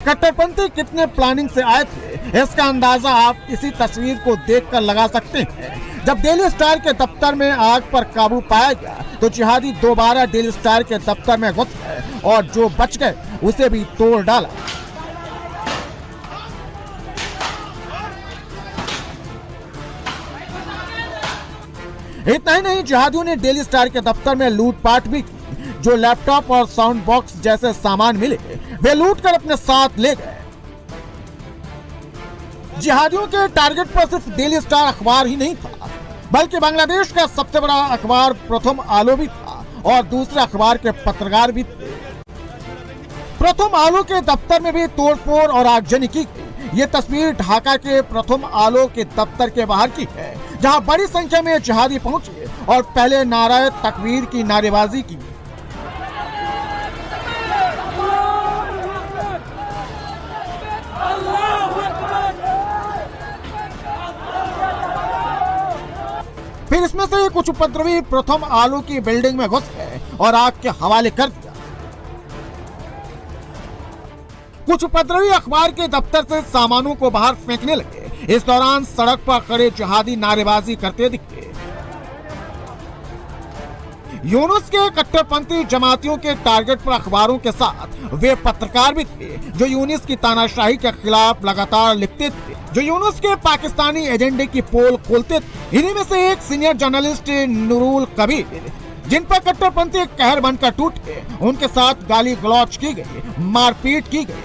कट्टरपंथी कितने प्लानिंग से आए थे, इसका अंदाजा आप इसी तस्वीर को देखकर लगा सकते हैं। जब डेली स्टार के दफ्तर में आग पर काबू पाया गया तो जिहादी दोबारा डेली स्टार के दफ्तर में घुस गए और जो बच गए उसे भी तोड़ डाला। इतना ही नहीं, जिहादियों ने डेली स्टार के दफ्तर में लूटपाट भी की। जो लैपटॉप और साउंड बॉक्स जैसे सामान मिले वे लूट कर अपने साथ ले गए। जिहादियों के टारगेट पर सिर्फ डेली स्टार अखबार ही नहीं था, बल्कि बांग्लादेश का सबसे बड़ा अखबार प्रथम आलो भी था और दूसरे अखबार के पत्रकार भी थे। प्रथम आलो के दफ्तर में भी तोड़फोड़ और आगजनी की गई। ये तस्वीर ढाका के प्रथम आलो के दफ्तर के बाहर की है, जहां बड़ी संख्या में जिहादी पहुंचे और पहले नारे तकबीर की नारेबाजी की। फिर इसमें से कुछ उपद्रवी प्रथम आलो की बिल्डिंग में घुस गए और आग के हवाले कर दिया। कुछ उपद्रवी अखबार के दफ्तर से सामानों को बाहर फेंकने लगे। इस दौरान सड़क पर खड़े जिहादी नारेबाजी करते दिखे। यूनुस के कट्टरपंथी जमातियों के टारगेट पर अखबारों के साथ वे पत्रकार भी थे जो यूनुस की तानाशाही के खिलाफ लगातार लिखते थे, जो यूनुस के पाकिस्तानी एजेंडे की पोल खोलते थे। इन्हीं में से एक सीनियर जर्नलिस्ट नूरुल कबीर, जिन पर कट्टरपंथी कहर बनकर टूटे, उनके साथ गाली गलौज की गई, मारपीट की गई।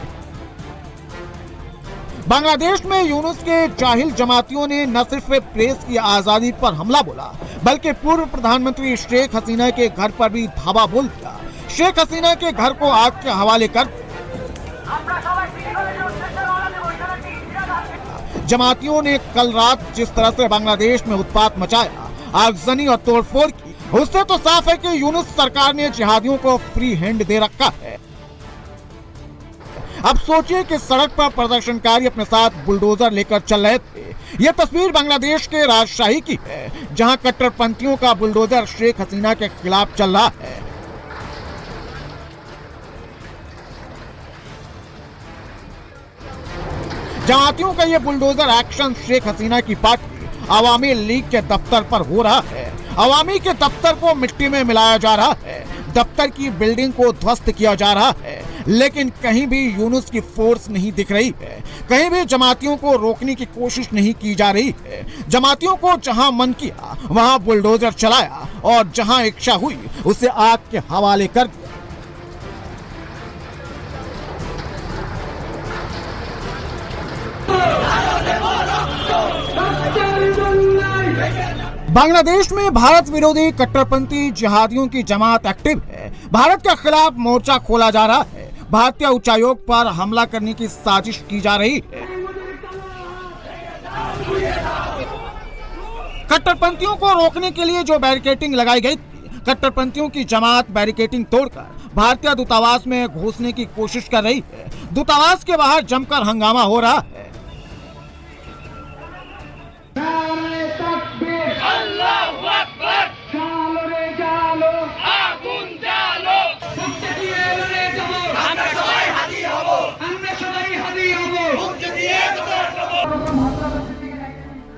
बांग्लादेश में यूनुस के जाहिल जमातियों ने न सिर्फ प्रेस की आजादी पर हमला बोला, बल्कि पूर्व प्रधानमंत्री शेख हसीना के घर पर भी धावा बोल दिया। शेख हसीना के घर को आग के हवाले कर जमातियों ने कल रात जिस तरह से बांग्लादेश में उत्पात मचाया, आगजनी और तोड़फोड़ की, उससे तो साफ है कि यूनुस सरकार ने जिहादियों को फ्री हैंड दे रखा है। अब सोचिए कि सड़क पर प्रदर्शनकारी अपने साथ बुलडोजर लेकर चल रहे थे। यह तस्वीर बांग्लादेश के राजशाही की है, जहां कट्टरपंथियों का बुलडोजर शेख हसीना के खिलाफ चल रहा है। जमातियों का यह बुलडोजर एक्शन शेख हसीना की पार्टी अवामी लीग के दफ्तर पर हो रहा है। अवामी के दफ्तर को मिट्टी में मिलाया जा रहा है, दफ्तर की बिल्डिंग को ध्वस्त किया जा रहा है, लेकिन कहीं भी यूनुस की फोर्स नहीं दिख रही है। कहीं भी जमातियों को रोकने की कोशिश नहीं की जा रही है। जमातियों को जहां मन किया वहां बुलडोजर चलाया और जहां इच्छा हुई उसे आग के हवाले कर दिया। बांग्लादेश में भारत विरोधी कट्टरपंथी जिहादियों की जमात एक्टिव है। भारत के खिलाफ मोर्चा खोला जा रहा है। भारतीय उच्चायोग पर हमला करने की साजिश की जा रही है। कट्टरपंथियों को रोकने के लिए जो बैरिकेडिंग लगाई गई थी, कट्टरपंथियों की जमात बैरिकेडिंग तोड़कर भारतीय दूतावास में घुसने की कोशिश कर रही है। दूतावास के बाहर जमकर हंगामा हो रहा है।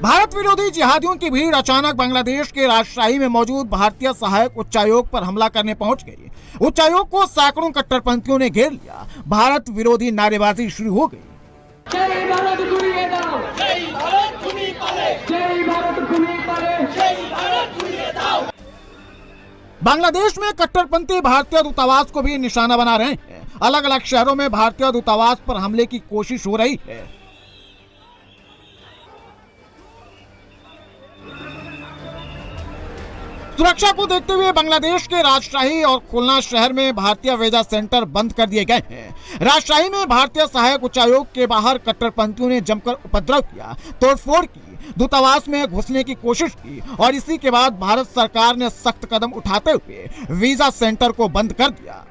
भारत विरोधी जिहादियों की भीड़ अचानक बांग्लादेश के राजशाही में मौजूद भारतीय सहायक उच्चायोग पर हमला करने पहुंच गई। उच्चायोग को सैकड़ों कट्टरपंथियों ने घेर लिया। भारत विरोधी नारेबाजी शुरू हो गई। जय भारत घुरिए दाओ, जय भारत घुरी पाले, जय भारत घुरी पाले, जय भारत घुरिए दाओ। बांग्लादेश में कट्टरपंथी भारतीय दूतावास को भी निशाना बना रहे हैं। अलग अलग शहरों में भारतीय दूतावास पर हमले की कोशिश हो रही है। सुरक्षा को देखते हुए बांग्लादेश के राजशाही और खुलना शहर में भारतीय वीजा सेंटर बंद कर दिए गए हैं। राजशाही में भारतीय सहायक उच्चायोग के बाहर कट्टरपंथियों ने जमकर उपद्रव किया, तोड़फोड़ की, दूतावास में घुसने की कोशिश की और इसी के बाद भारत सरकार ने सख्त कदम उठाते हुए वीजा सेंटर को बंद कर दिया।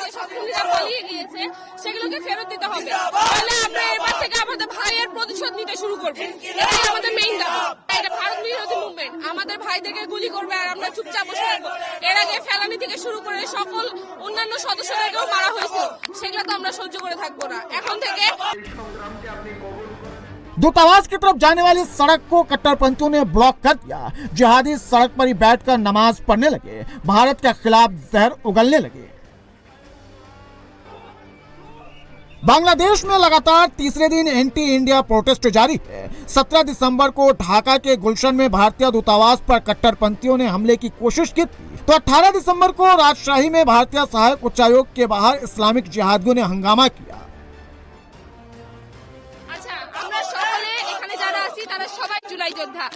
যে সন্ত্রাসীরা পালিয়ে গিয়েছে সেগুলোকে ফেরত দিতে হবে। তাহলে আমরা এবার থেকে আমাদের ভাইয়ের প্রতিশোধ নিতে শুরু করব। এটাই আমাদের মেইন দাবি। এটা ভারত বিরোধী মুভমেন্ট। আমাদের ভাইদেরকে গুলি করবে আর আমরা চুপচাপ বসে থাকবো। এর আগে ফেলানি থেকে শুরু করে সকল অন্যান্য সদস্যদেরকেও মারা হয়েছিল, সেগুলো তো আমরা সহ্য করে থাকবো না। এখন থেকে दूतावास की तरफ जाने वाली सड़क को कट्टरपंथियों ने ब्लॉक कर दिया। जिहादी सड़क पर ही बैठकर नमाज पढ़ने लगे, भारत के खिलाफ जहर उगलने लगे। बांग्लादेश में लगातार तीसरे दिन एंटी इंडिया प्रोटेस्ट जारी है। 17 दिसंबर को ढाका के गुलशन में भारतीय दूतावास पर कट्टरपंथियों ने हमले की कोशिश की थी, तो 18 दिसंबर को राजशाही में भारतीय सहायक उच्चायोग के बाहर इस्लामिक जिहादियों ने हंगामा किया। তারা সবাই জুলাই যোদ্ধা।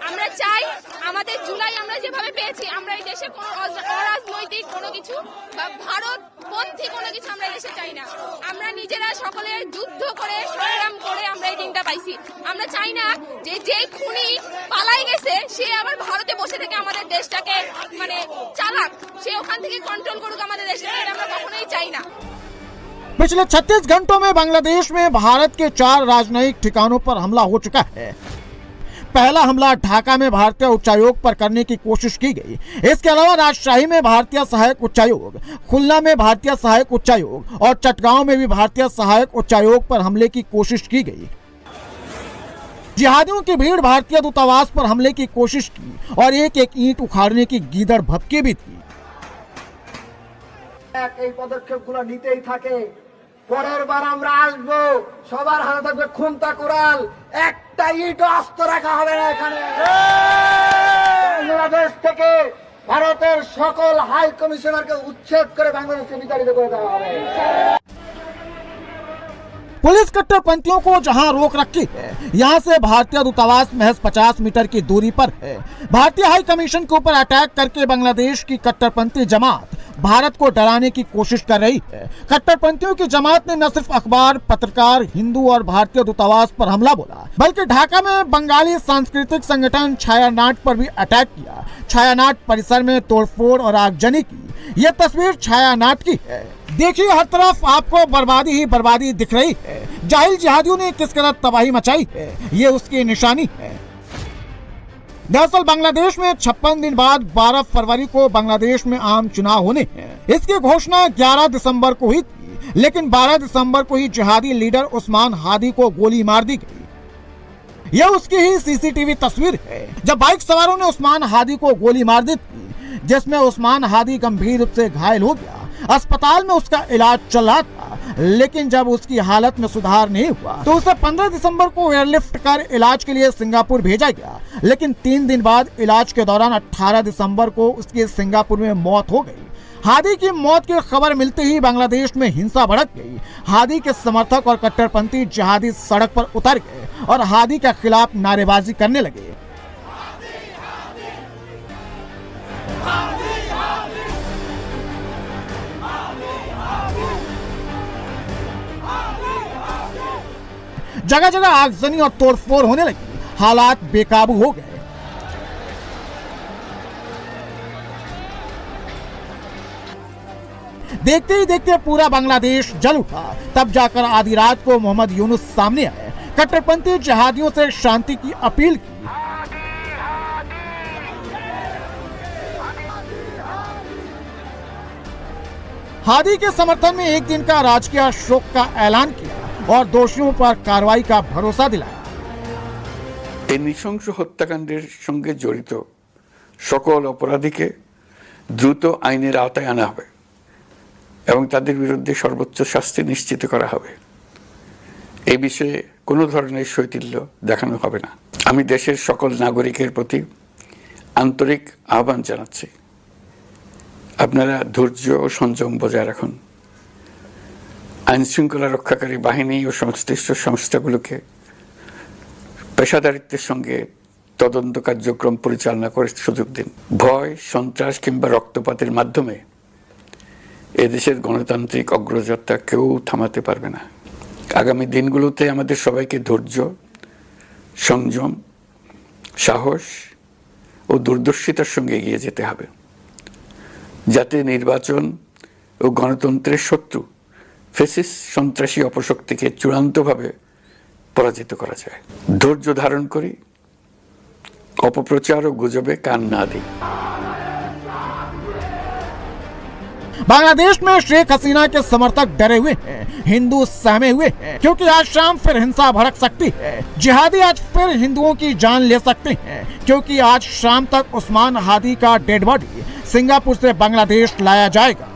আমরা চাই আমাদের জুলাই আমরা যেভাবে পেয়েছি, আমরা এই দেশে কোনো অরাজনৈতিক কোনো কিছু বা ভারতপন্থী কোনো কিছু আমরা দেশে চাই না। আমরা নিজেরা সকলে যুদ্ধ করে সংগ্রাম করে আমরা এই দিনটা পাইছি। আমরা চাই না যে যে খুনি পালাই গেছে সে আবার ভারতে বসে থেকে আমাদের দেশটাকে মানে চালাক, সে ওখান থেকে কন্ট্রোল করুক আমাদের দেশটাকে, এটা আমরা কখনোই চাই না। पिछले 36 घंटों में बांग्लादेश में भारत के 4 राजनयिक ठिकानों पर हमला हो चुका है। पहला हमला ढाका में भारतीय उच्चायोग पर करने की कोशिश की गई। इसके अलावा राजशाही में भारतीय सहायक उच्चायोग, खुलना में भारतीय सहायक उच्चायोग और चटगांव में भी भारतीय सहायक उच्चायोग पर हमले की कोशिश की गई। जिहादियों की भीड़ भारतीय दूतावास पर हमले की कोशिश की और एक एक ईंट उखाड़ने की गीदड़ भभके भी थी। এই পদক্ষেপগুলো নিতেই থাকে। পরের বার আমরা আসবো, সবার হাতে থাকবে খুন্তা কুড়াল, একটা ইট অস্ত্র রাখা হবে না এখানে। বাংলাদেশ থেকে ভারতের সকল হাই কমিশনারকে উচ্ছেদ করে বাংলাদেশে বিতাড়িত করে দেওয়া হবে। पुलिस कट्टरपंथियों को जहां रोक रखी है, यहां से भारतीय दूतावास महज 50 मीटर की दूरी पर है। भारतीय हाई कमीशन के ऊपर अटैक करके बांग्लादेश की कट्टरपंथी जमात भारत को डराने की कोशिश कर रही है। कट्टरपंथियों की जमात ने न सिर्फ अखबार, पत्रकार, हिंदू और भारतीय दूतावास पर हमला बोला, बल्कि ढाका में बंगाली सांस्कृतिक संगठन छायानाट पर भी अटैक किया। छायानाट परिसर में तोड़फोड़ और आगजनी की। यह तस्वीर छायानाट की है। देखिए, हर तरफ आपको बर्बादी ही बर्बादी दिख रही है। जाहिल जिहादियों ने किस कदर तबाही मचाई है, ये उसकी निशानी है। दरअसल बांग्लादेश में 56 दिन बाद 12 फरवरी को बांग्लादेश में आम चुनाव होने हैं। इसकी घोषणा 11 दिसंबर को हुई थी, लेकिन 12 दिसंबर को ही जिहादी लीडर उस्मान हादी को गोली मार दी गई। यह उसकी ही सीसीटीवी तस्वीर है, जब बाइक सवारों ने उस्मान हादी को गोली मार दी थी, जिसमें उस्मान हादी गंभीर रूप से घायल हो गया। अस्पताल में उसका इलाज चल रहा था, लेकिन जब उसकी हालत में सुधार नहीं हुआ तो उसे 15 दिसंबर को एयरलिफ्ट कर इलाज के लिए सिंगापुर भेजा गया। लेकिन 3 दिन बाद इलाज के दौरान 18 दिसंबर को उसकी सिंगापुर में मौत हो गई। हादी की मौत की खबर मिलते ही बांग्लादेश में हिंसा भड़क गई। हादी के समर्थक और कट्टरपंथी जिहादी सड़क पर उतर गए और हादी के खिलाफ नारेबाजी करने लगे। जगह जगह आगजनी और तोड़फोड़ होने लगी। हालात बेकाबू हो गए। देखते ही देखते पूरा बांग्लादेश जल उठा। तब जाकर आधी रात को मोहम्मद यूनुस सामने आए, कट्टरपंथी जिहादियों से शांति की अपील की। हादी के समर्थन में एक दिन का राजकीय शोक का ऐलान किया और दोषियों पर कार्रवाई का भरोसा दिलाया। এই নৃশংস হত্যাকাণ্ডের সঙ্গে জড়িত সকল অপরাধীকে দ্রুত আইনের আওতায় আনা হবে এবং তাদের বিরুদ্ধে সর্বোচ্চ শাস্তি নিশ্চিত করা হবে। এই বিষয়ে কোনো ধরনের শৈথিল্য দেখানো হবে না। আমি দেশের সকল নাগরিকের প্রতি আন্তরিক আহ্বান জানাচ্ছি, আপনারা ধৈর্য ও সংযম বজায় রাখুন। আইন শৃঙ্খলা রক্ষাকারী বাহিনী ও সংশ্লিষ্ট সংস্থাগুলোকে পেশাদারিত্বের সঙ্গে তদন্ত কার্যক্রম পরিচালনা করে সুযোগ দিন। ভয়, সন্ত্রাস কিংবা রক্তপাতের মাধ্যমে এদেশের গণতান্ত্রিক অগ্রযাত্রা কেউ থামাতে পারবে না। আগামী দিনগুলোতে আমাদের সবাইকে ধৈর্য, সংযম, সাহস ও দূরদর্শিতার সঙ্গে এগিয়ে যেতে হবে, যাতে নির্বাচন ও ও গণতন্ত্রের শত্রু ফ্যাসিস্ট সন্ত্রাসী অপশক্তিকে চূড়ান্তভাবে পরাজিত করা যায়। ধৈর্য ধারণ করি, অপপ্রচার ও গুজবে কান না দিই। बांग्लादेश में शेख हसीना के समर्थक डरे हुए हैं, हिंदू सहमे हुए हैं, क्योंकि आज शाम फिर हिंसा भड़क सकती है। जिहादी आज फिर हिंदुओं की जान ले सकते हैं, क्योंकि आज शाम तक उस्मान हादी का डेड बॉडी सिंगापुर से बांग्लादेश लाया जाएगा।